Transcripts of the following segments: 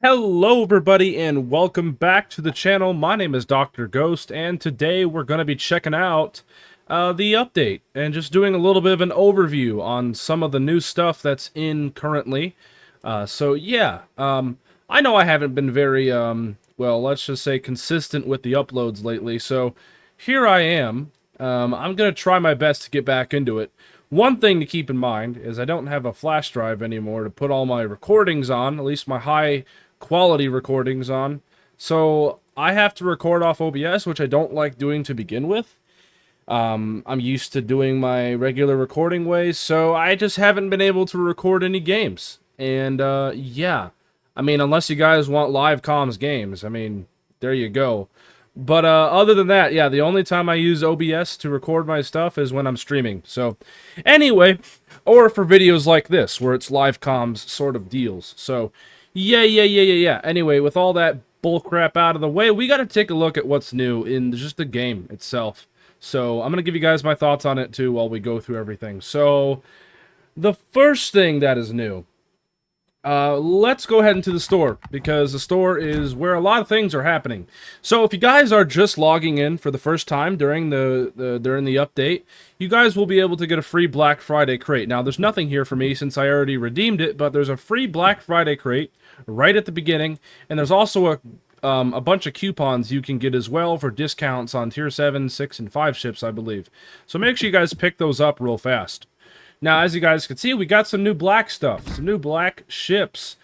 Hello everybody and welcome back to the channel. My name is Dr. Ghost and today we're going to be checking out the update and just doing a little bit of an overview on some of the new stuff that's in currently. I know I haven't been very, well, let's just say consistent with the uploads lately, so here I am. I'm going to try my best to get back into it. One thing to keep in mind is I don't have a flash drive anymore to put all my recordings on, at least my high quality recordings on. So I have to record off OBS, which I don't like doing to begin with. I'm used to doing my regular recording ways, so I just haven't been able to record any games. And yeah, I mean, unless you guys want live comms games, I mean, there you go. But other than that, yeah, the only time I use OBS to record my stuff is when I'm streaming. So anyway, or for videos like this, where it's live comms sort of deals. So yeah. Anyway, with all that bullcrap out of the way, we got to take a look at what's new in just the game itself. So I'm going to give you guys my thoughts on it too while we go through everything. So the first thing that is new, let's go ahead into the store, because the store is where a lot of things are happening. So if you guys are just logging in for the first time during the update, you guys will be able to get a free Black Friday crate. Now, there's nothing here for me since I already redeemed it, but there's a free Black Friday crate right at the beginning, and there's also a bunch of coupons you can get as well for discounts on Tier 7, 6, and 5 ships, I believe. So make sure you guys pick those up real fast. Now, as you guys can see, we got some new black stuff, some new black ships.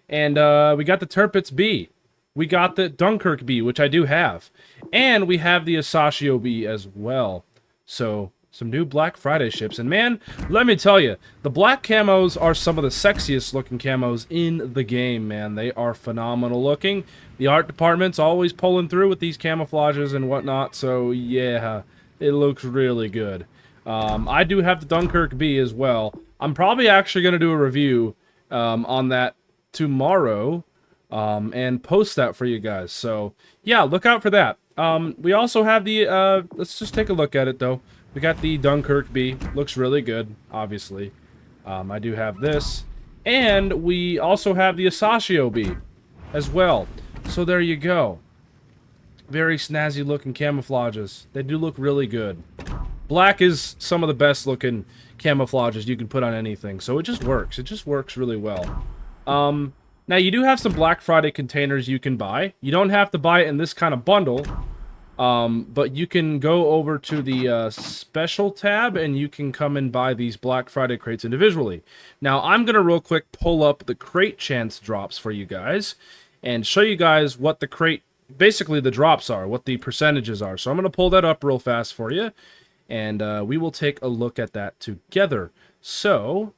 And we got the Tirpitz B. We got the Dunkirk B, which I do have. And we have the Asashio B as well. So, some new Black Friday ships. And man, let me tell you, the black camos are some of the sexiest looking camos in the game, man. They are phenomenal looking. The art department's always pulling through with these camouflages and whatnot. So, yeah, it looks really good. I do have the Dunkirk B as well. I'm probably actually going to do a review on that tomorrow and post that for you guys. So, yeah, look out for that. We also have the, let's just take a look at it, though. We got the Dunkirk B. Looks really good, obviously. I do have this. And we also have the Asashio B as well. So, there you go. Very snazzy looking camouflages. They do look really good. Black is some of the best looking camouflages you can put on anything, so it just works. It just works really well. Now, you do have some Black Friday containers you can buy. You don't have to buy it in this kind of bundle, but you can go over to the special tab, and you can come and buy these Black Friday crates individually. Now, I'm going to real quick pull up the crate chance drops for you guys, and show you guys what the crate, basically the drops are, what the percentages are. So I'm going to pull that up real fast for you. And we will take a look at that together. So,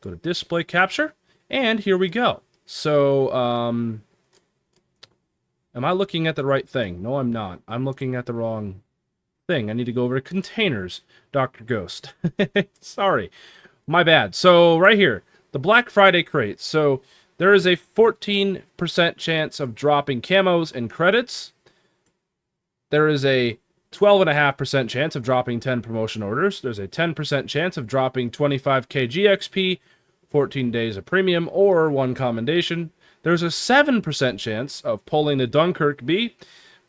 go to display capture, and here we go. So, am I looking at the right thing? No, I'm not. I'm looking at the wrong thing. I need to go over to containers, Dr. Ghost. Sorry. My bad. So, right here, the Black Friday crates. So, there is a 14% chance of dropping camos and credits. There is a 12.5% chance of dropping 10 promotion orders. There's a 10% chance of dropping 25k GXP, 14 days of premium, or 1 commendation. There's a 7% chance of pulling the Dunkirk B.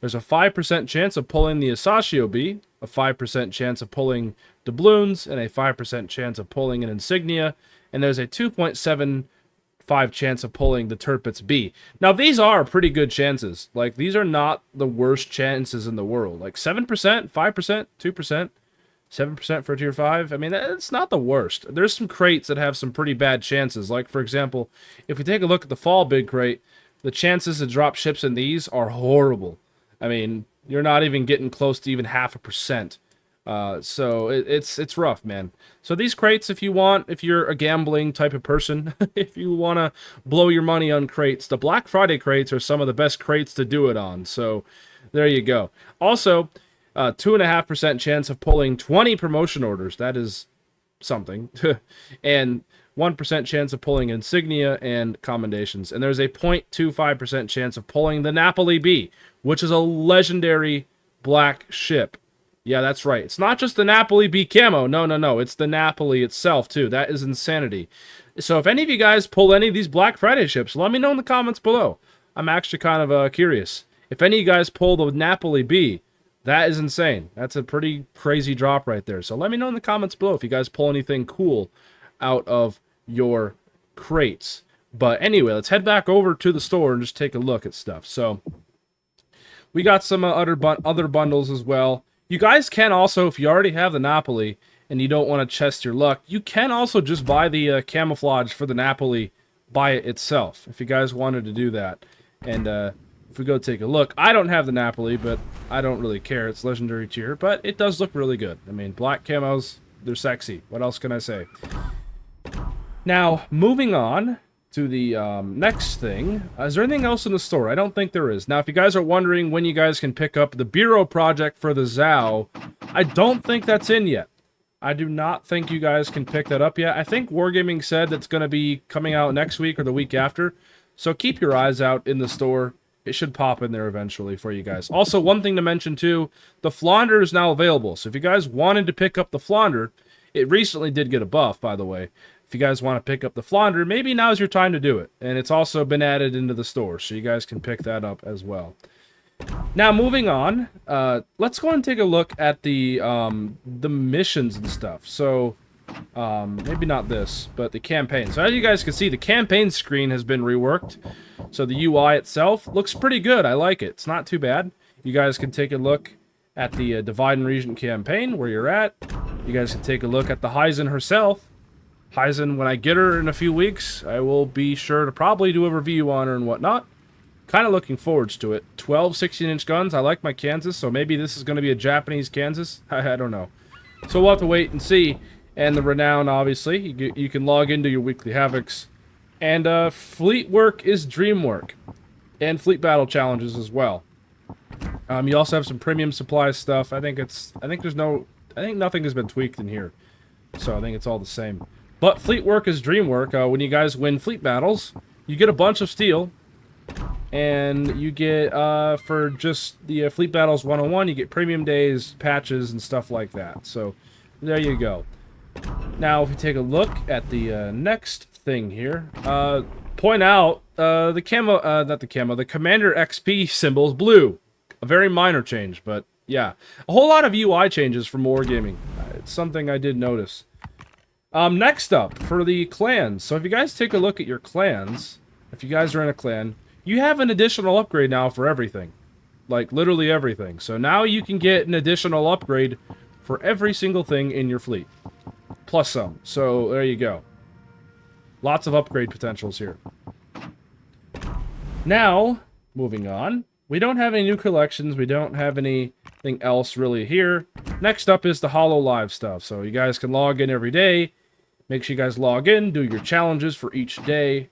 There's a 5% chance of pulling the Asashio B, a 5% chance of pulling doubloons, and a 5% chance of pulling an insignia. And there's a 2.75 chance of pulling the Tirpitz B. Now, these are pretty good chances. Like, these are not the worst chances in the world. Like, 7%, 5%, 2%, 7% for Tier 5. I mean, it's not the worst. There's some crates that have some pretty bad chances. Like, for example, if we take a look at the Fall Big Crate, the chances to drop ships in these are horrible. I mean, you're not even getting close to even 0.5%. So it's rough, man. So these crates, if you're a gambling type of person, if you want to blow your money on crates, the Black Friday crates are some of the best crates to do it on. So there you go. Also, 2.5% chance of pulling 20 promotion orders. That is something. And 1% chance of pulling insignia and commendations. And there's a 0.25% chance of pulling the Napoli B, which is a legendary black ship. Yeah, that's right. It's not just the Napoli B camo. No. It's the Napoli itself, too. That is insanity. So if any of you guys pull any of these Black Friday ships, let me know in the comments below. I'm actually kind of curious. If any of you guys pull the Napoli B, that is insane. That's a pretty crazy drop right there. So let me know in the comments below if you guys pull anything cool out of your crates. But anyway, let's head back over to the store and just take a look at stuff. So we got some other bundles as well. You guys can also, if you already have the Napoli and you don't want to chest your luck, you can also just buy the camouflage for the Napoli by itself, if you guys wanted to do that. And if we go take a look, I don't have the Napoli, but I don't really care. It's legendary tier, but it does look really good. I mean, black camos, they're sexy. What else can I say? Now, moving on to the next thing. Is there anything else in the store? I don't think there is. Now, if you guys are wondering when you guys can pick up the Bureau project for the Zhao, I don't think that's in yet. I do not think you guys can pick that up yet. I think Wargaming said that's going to be coming out next week or the week after. So keep your eyes out in the store. It should pop in there eventually for you guys. Also, one thing to mention too, the Flaunder is now available. So if you guys wanted to pick up the Flaunder, it recently did get a buff, by the way. If you guys want to pick up the Flaunder, maybe now's your time to do it. And it's also been added into the store, so you guys can pick that up as well. Now, moving on, let's go and take a look at the missions and stuff. So, maybe not this, but the campaign. So as you guys can see, the campaign screen has been reworked. So the UI itself looks pretty good. I like it. It's not too bad. You guys can take a look at the Divide and Regent campaign, where you're at. You guys can take a look at the Hyzen herself. Hyzen, when I get her in a few weeks, I will be sure to probably do a review on her and whatnot. Kind of looking forward to it. 12 16-inch guns. I like my Kansas, so maybe this is going to be a Japanese Kansas. I don't know. So we'll have to wait and see. And the Renown, obviously. You can log into your weekly Havocs. And fleet work is dream work. And fleet battle challenges as well. You also have some premium supply stuff. I think nothing has been tweaked in here. So I think it's all the same. But fleet work is dream work. When you guys win fleet battles, you get a bunch of steel. And you get, for just the Fleet Battles 101, you get premium days, patches, and stuff like that. So, there you go. Now, if we take a look at the next thing here, point out the Commander XP symbol is blue. A very minor change, but yeah. A whole lot of UI changes from Wargaming. It's something I did notice. Next up, for the clans. So if you guys take a look at your clans, if you guys are in a clan, you have an additional upgrade now for everything. Like, literally everything. So now you can get an additional upgrade for every single thing in your fleet. Plus some. So, there you go. Lots of upgrade potentials here. Now, moving on. We don't have any new collections. We don't have anything else really here. Next up is the Holo Live stuff. So you guys can log in every day. Make sure you guys log in, do your challenges for each day.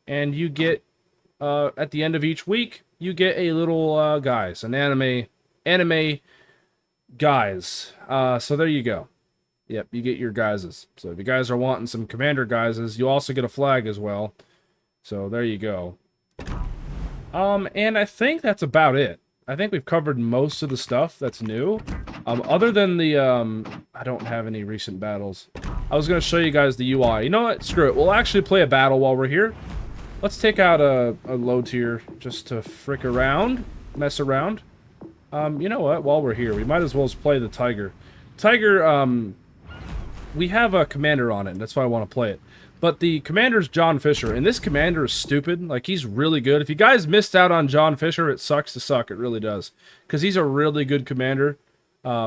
And you get, at the end of each week, you get a little, guys. An anime guys. So there you go. Yep, you get your guises. So if you guys are wanting some commander guises, you also get a flag as well. So there you go. And I think that's about it. I think we've covered most of the stuff that's new. Other than the, I don't have any recent battles. I was going to show you guys the UI. You know what? Screw it. We'll actually play a battle while we're here. Let's take out a low tier just to frick around, mess around. You know what? While we're here, we might as well just play the Tiger. Tiger, we have a commander on it, and that's why I want to play it. But the commander's John Fisher, and this commander is stupid. Like, he's really good. If you guys missed out on John Fisher, it sucks to suck. It really does. Because he's a really good commander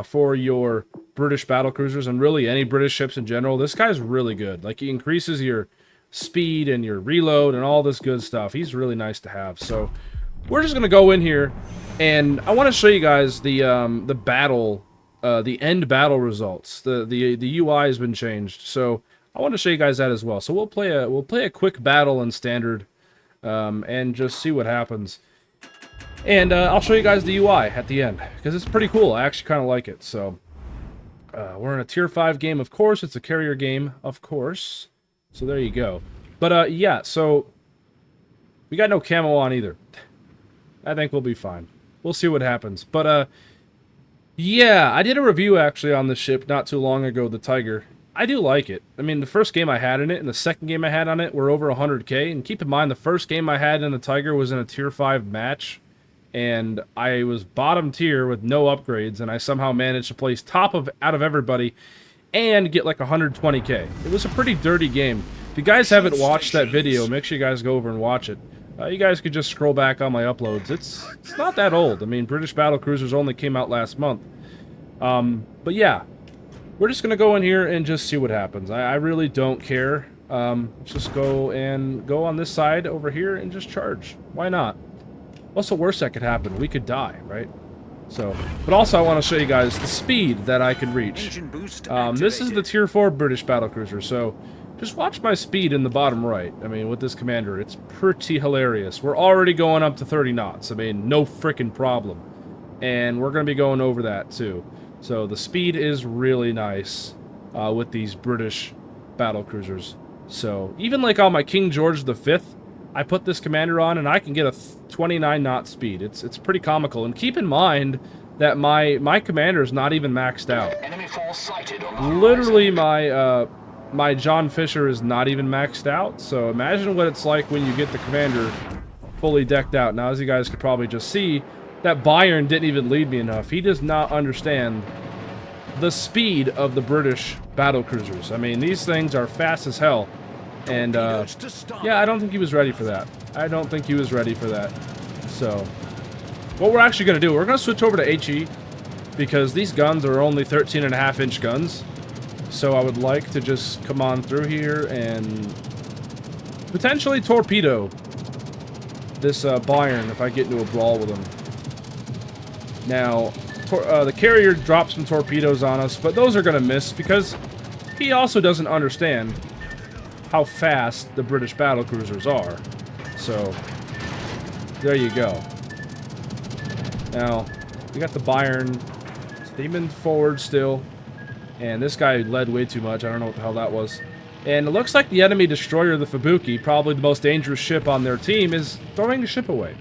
for your British battlecruisers, and really any British ships in general. This guy's really good. Like, he increases your speed and your reload and all this good stuff. He's really nice to have. So, we're just going to go in here, and I want to show you guys the battle, the end battle results. The UI has been changed, so I want to show you guys that as well. So we'll play a quick battle in standard, and just see what happens. And I'll show you guys the UI at the end because it's pretty cool. I actually kind of like it. So we're in a tier 5 game, of course. It's a carrier game, of course. So there you go. But yeah, so we got no camo on either. I think we'll be fine. We'll see what happens. But yeah, I did a review actually on this ship not too long ago, the Tiger. I do like it. I mean, the first game I had in it and the second game I had on it were over 100k. And keep in mind, the first game I had in the Tiger was in a tier 5 match. And I was bottom tier with no upgrades. And I somehow managed to place top of out of everybody and get like 120k. It was a pretty dirty game. If you guys haven't watched that video, make sure you guys go over and watch it. You guys could just scroll back on my uploads. It's not that old. I mean, British Battlecruisers only came out last month. But yeah. We're just going to go in here and just see what happens. I really don't care. Let's just go on this side over here and just charge. Why not? What's the worst that could happen? We could die, right? So, but also I want to show you guys the speed that I can reach. This is the tier 4 British Battlecruiser, so just watch my speed in the bottom right. I mean, with this commander, it's pretty hilarious. We're already going up to 30 knots. I mean, no freaking problem. And we're going to be going over that, too. So the speed is really nice with these British battlecruisers. So even like on my King George V, I put this commander on and I can get a 29 knot speed. It's pretty comical. And keep in mind that my commander is not even maxed out. Literally my John Fisher is not even maxed out. So imagine what it's like when you get the commander fully decked out. Now, as you guys could probably just see, that Bayern didn't even lead me enough. He does not understand the speed of the British battlecruisers. I mean, these things are fast as hell. And, yeah, I don't think he was ready for that. I don't think he was ready for that. So, what we're actually going to do, we're going to switch over to HE, because these guns are only 13.5-inch guns. So I would like to just come on through here and potentially torpedo this Bayern if I get into a brawl with him. Now, the carrier drops some torpedoes on us, but those are going to miss because he also doesn't understand how fast the British battlecruisers are. So, there you go. Now, we got the Bayern steaming forward still, and this guy led way too much. I don't know what the hell that was. And it looks like the enemy destroyer, the Fubuki, probably the most dangerous ship on their team, is throwing the ship away.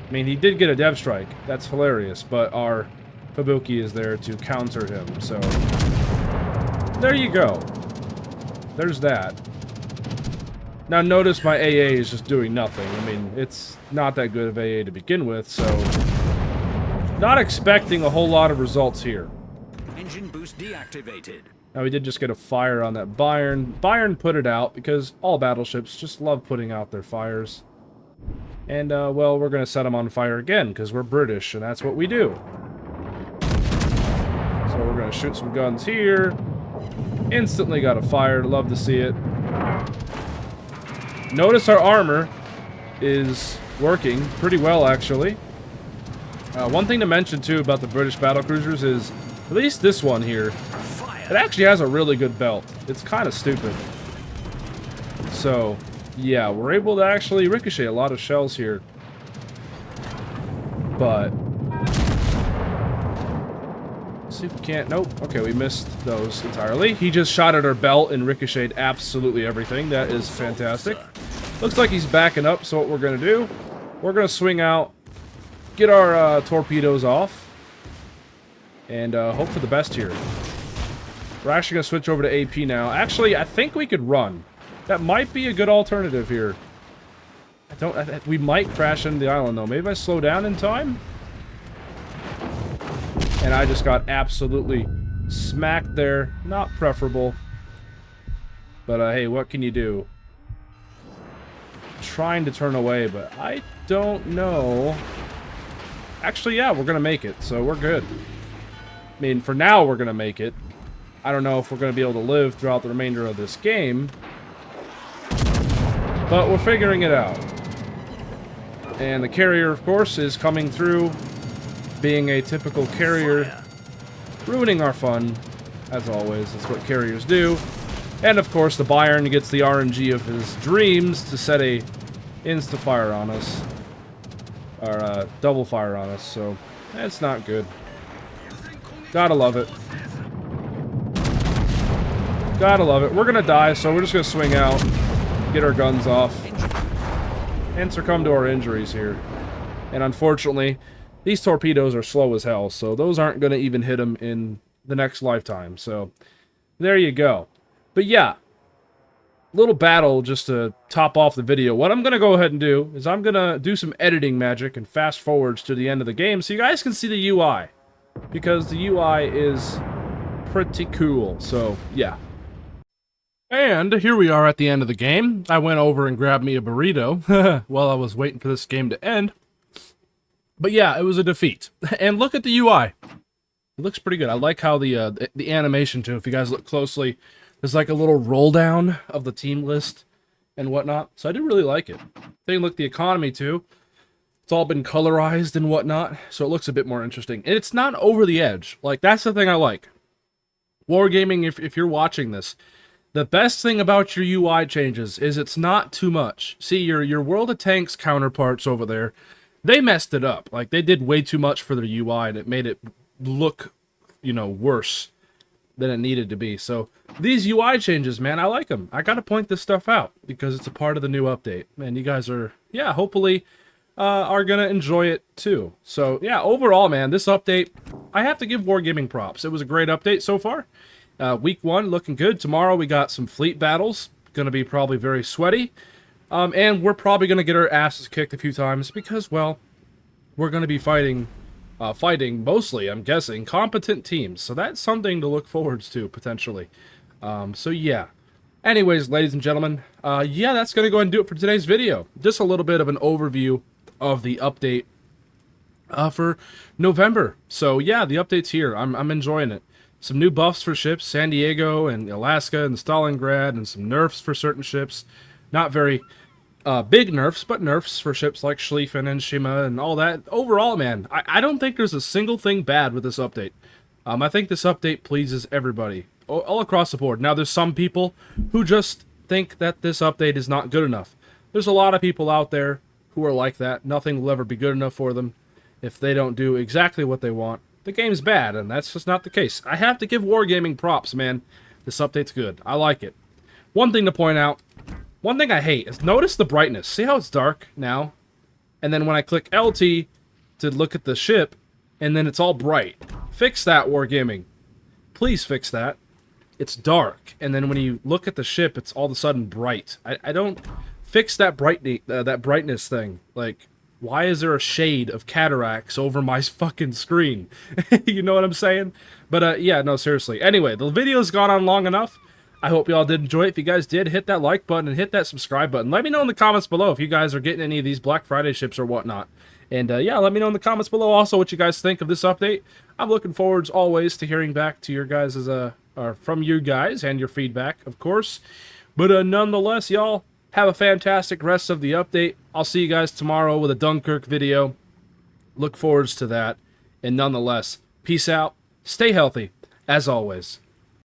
I mean, he did get a dev strike. That's hilarious, but our Fubuki is there to counter him, so there you go. There's that. Now notice my AA is just doing nothing. I mean, it's not that good of AA to begin with, so not expecting a whole lot of results here. Engine boost deactivated. Now we did just get a fire on that Bayern. Bayern put it out because all battleships just love putting out their fires. And, well, we're going to set them on fire again, because we're British, and that's what we do. So we're going to shoot some guns here. Instantly got a fire. Love to see it. Notice our armor is working pretty well, actually. One thing to mention, too, about the British battlecruisers is, at least this one here, it actually has a really good belt. It's kind of stupid. So, yeah, we're able to actually ricochet a lot of shells here. But let's see if we can't. Nope. Okay, we missed those entirely. He just shot at our belt and ricocheted absolutely everything. That is fantastic. Looks like he's backing up, so what we're going to do, we're going to swing out, get our torpedoes off, and hope for the best here. We're actually going to switch over to AP now. Actually, I think we could run. That might be a good alternative here. We might crash into the island, though. Maybe I slow down in time? And I just got absolutely smacked there. Not preferable. But, hey, what can you do? Trying to turn away, but I don't know. Actually, yeah, we're going to make it, so we're good. I mean, for now, we're going to make it. I don't know if we're going to be able to live throughout the remainder of this game. But we're figuring it out. And the carrier, of course, is coming through, being a typical carrier, ruining our fun, as always. That's what carriers do. And, of course, the Bayern gets the RNG of his dreams to set a insta-fire on us. Or, double fire on us, so that's not good. Gotta love it. Gotta love it. We're gonna die, so we're just gonna swing out, get our guns off, and succumb to our injuries here. And unfortunately, these torpedoes are slow as hell, so those aren't gonna even hit them in the next lifetime. So, there you go. But yeah, little battle just to top off the video. What I'm going to go ahead and do is I'm going to do some editing magic and fast forwards to the end of the game so you guys can see the UI. Because the UI is pretty cool. So, yeah. And here we are at the end of the game. I went over and grabbed me a burrito while I was waiting for this game to end. But yeah, it was a defeat. And look at the UI. It looks pretty good. I like how the animation, too, if you guys look closely, there's like a little roll down of the team list and whatnot. So I do really like it. Then look, the economy, too. It's all been colorized and whatnot, so it looks a bit more interesting. And it's not over the edge. Like, that's the thing I like. Wargaming, if you're watching this, the best thing about your UI changes is it's not too much. See, your World of Tanks counterparts over there, they messed it up. Like, they did way too much for their UI, and it made it look, you know, worse than it needed to be. So, these UI changes, man, I like them. I gotta point this stuff out, because it's a part of the new update. And you guys are, yeah, hopefully are gonna enjoy it too. So yeah, overall, man, this update, I have to give Wargaming props. It was a great update so far. Week 1 looking good. Tomorrow we got some fleet battles, gonna be probably very sweaty, and we're probably gonna get our asses kicked a few times because, well, we're gonna be fighting mostly, I'm guessing, competent teams. So that's something to look forward to potentially. So yeah. Anyways, ladies and gentlemen, yeah, that's gonna go ahead and do it for today's video. Just a little bit of an overview of the update for November. So yeah, the update's here. I'm enjoying it. Some new buffs for ships, San Diego and Alaska and Stalingrad, and some nerfs for certain ships. Not very big nerfs, but nerfs for ships like Schlieffen and Shima and all that. Overall, man, I don't think there's a single thing bad with this update. I think this update pleases everybody, all across the board. Now, there's some people who just think that this update is not good enough. There's a lot of people out there who are like that. Nothing will ever be good enough for them. If they don't do exactly what they want, the game's bad, and that's just not the case. I have to give Wargaming props, man. This update's good. I like it. One thing to point out, one thing I hate is notice the brightness. See how it's dark now? And then when I click LT to look at the ship, and then it's all bright. Fix that, Wargaming. Please fix that. It's dark, and then when you look at the ship, it's all of a sudden bright. I don't... Fix that brightness thing. Like, why is there a shade of cataracts over my fucking screen? You know what I'm saying? But, yeah, no, seriously. Anyway, the video's gone on long enough. I hope y'all did enjoy it. If you guys did, hit that like button and hit that subscribe button. Let me know in the comments below if you guys are getting any of these Black Friday ships or whatnot. And, yeah, let me know in the comments below also what you guys think of this update. I'm looking forward, as always, to hearing back to your guys' or from you guys and your feedback, of course. But, nonetheless, y'all, have a fantastic rest of the update. I'll see you guys tomorrow with a Dunkirk video. Look forward to that. And nonetheless, peace out. Stay healthy, as always.